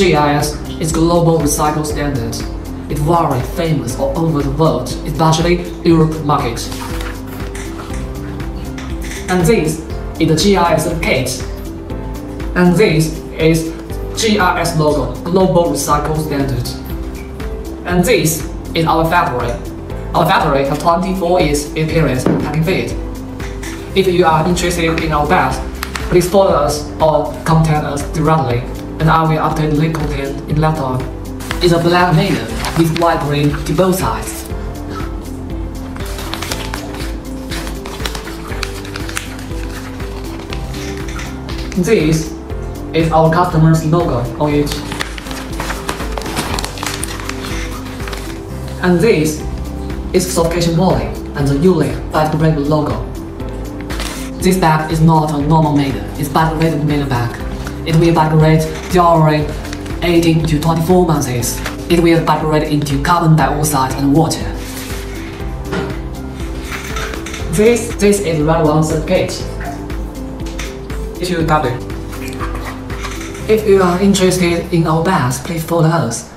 GIS is global recycle standard. It's very famous all over the world, especially Europe market. And this is the GIS certificate. And this is GIS logo, global recycle standard. And this is our factory. Our factory has 24 years experience in packing feed. If you are interested in our bags, please follow us or contact us directly, and I will update link content in later. It's a black maiden with white green to both sides. This is our customer's logo on it. And this is certification body and the unique biodegradable logo. This bag is not a normal maiden, it's biodegradable maiden bag. It will biodegrade during 18 to 24 months. It will biodegrade into carbon dioxide and water. This is Red One certificate. If you are interested in our bags, please follow us.